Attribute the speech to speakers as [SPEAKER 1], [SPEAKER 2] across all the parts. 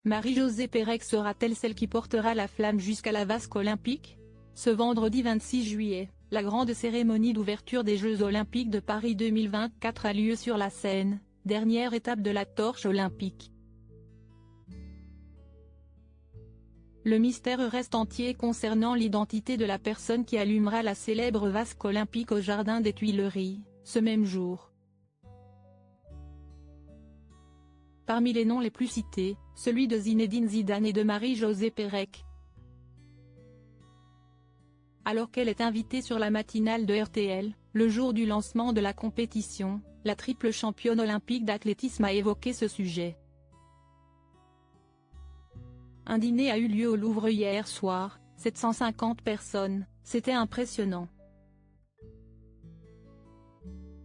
[SPEAKER 1] Marie-Josée Pérec sera-t-elle celle qui portera la flamme jusqu'à la vasque olympique? Ce vendredi 26 juillet, la grande cérémonie d'ouverture des Jeux Olympiques de Paris 2024 a lieu sur la Seine, dernière étape de la torche olympique. Le mystère reste entier concernant l'identité de la personne qui allumera la célèbre vasque olympique au Jardin des Tuileries, ce même jour. Parmi les noms les plus cités, celui de Zinedine Zidane et de Marie-Josée Pérec. Alors qu'elle est invitée sur la matinale de RTL, le jour du lancement de la compétition, la triple championne olympique d'athlétisme a évoqué ce sujet. Un dîner a eu lieu au Louvre hier soir, 750 personnes, c'était impressionnant.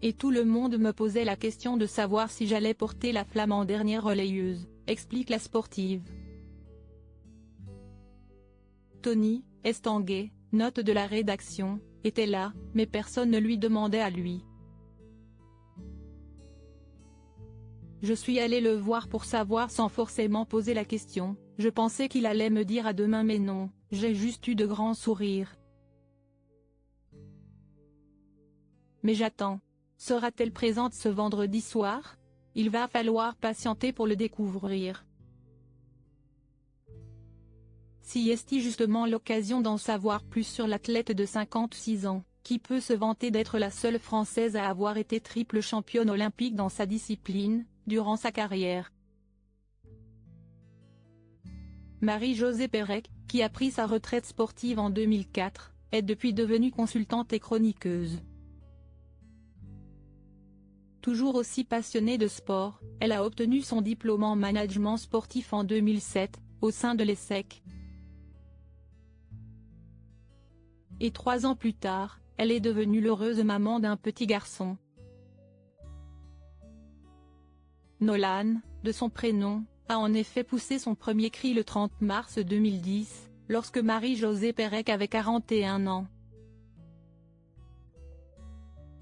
[SPEAKER 1] Et tout le monde me posait la question de savoir si j'allais porter la flamme en dernière relayeuse, explique la sportive. Tony Estanguet, note de la rédaction, était là, mais personne ne lui demandait à lui. Je suis allé le voir pour savoir sans forcément poser la question, je pensais qu'il allait me dire à demain mais non, j'ai juste eu de grands sourires. Mais j'attends. Sera-t-elle présente ce vendredi soir? Il va falloir patienter pour le découvrir. Si est-il justement l'occasion d'en savoir plus sur l'athlète de 56 ans, qui peut se vanter d'être la seule Française à avoir été triple championne olympique dans sa discipline, durant sa carrière. Marie-Josée Pérec, qui a pris sa retraite sportive en 2004, est depuis devenue consultante et chroniqueuse. Toujours aussi passionnée de sport, elle a obtenu son diplôme en management sportif en 2007, au sein de l'ESSEC. Et 3 ans plus tard, elle est devenue l'heureuse maman d'un petit garçon. Nolan, de son prénom, a en effet poussé son premier cri le 30 mars 2010, lorsque Marie-Josée Pérec avait 41 ans.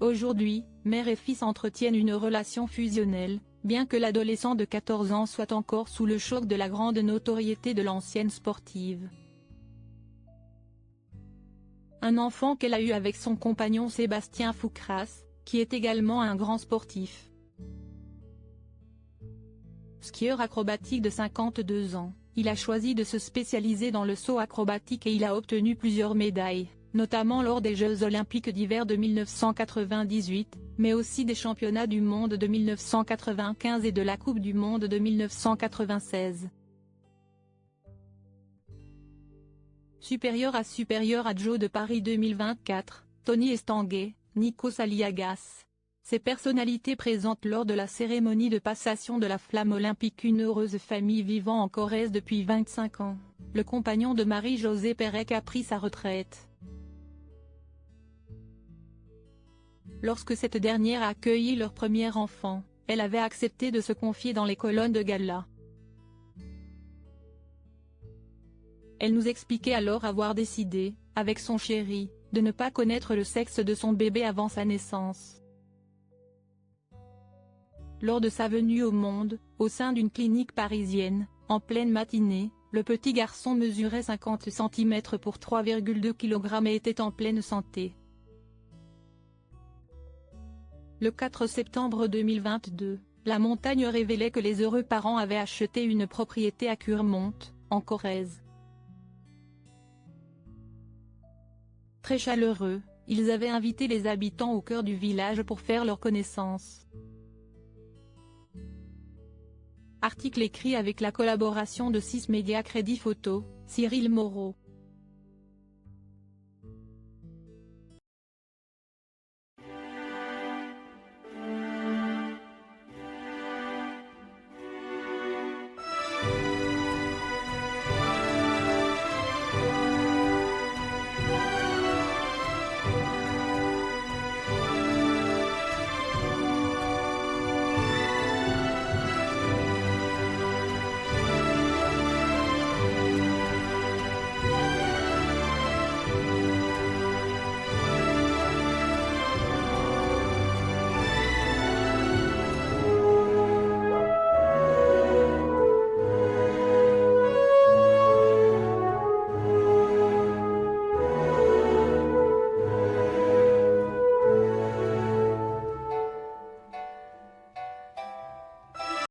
[SPEAKER 1] Aujourd'hui, mère et fils entretiennent une relation fusionnelle, bien que l'adolescent de 14 ans soit encore sous le choc de la grande notoriété de l'ancienne sportive. Un enfant qu'elle a eu avec son compagnon Sébastien Foucras, qui est également un grand sportif. Skieur acrobatique de 52 ans, il a choisi de se spécialiser dans le saut acrobatique et il a obtenu plusieurs médailles, notamment lors des Jeux Olympiques d'hiver de 1998, mais aussi des Championnats du monde de 1995 et de la Coupe du monde de 1996. Supérieur à Joe de Paris 2024, Tony Estanguet, Nikos Aliagas. Ces personnalités présentes lors de la cérémonie de passation de la flamme olympique. Une heureuse famille vivant en Corrèze depuis 25 ans, le compagnon de Marie-Josée Pérec a pris sa retraite. Lorsque cette dernière a accueilli leur premier enfant, elle avait accepté de se confier dans les colonnes de gala. Elle nous expliquait alors avoir décidé, avec son chéri, de ne pas connaître le sexe de son bébé avant sa naissance. Lors de sa venue au monde, au sein d'une clinique parisienne, en pleine matinée, le petit garçon mesurait 50 cm pour 3,2 kg et était en pleine santé. Le 4 septembre 2022, la montagne révélait que les heureux parents avaient acheté une propriété à Curmont, en Corrèze. Très chaleureux, ils avaient invité les habitants au cœur du village pour faire leur connaissance. Article écrit avec la collaboration de 6 médias Crédit Photo, Cyril Moreau.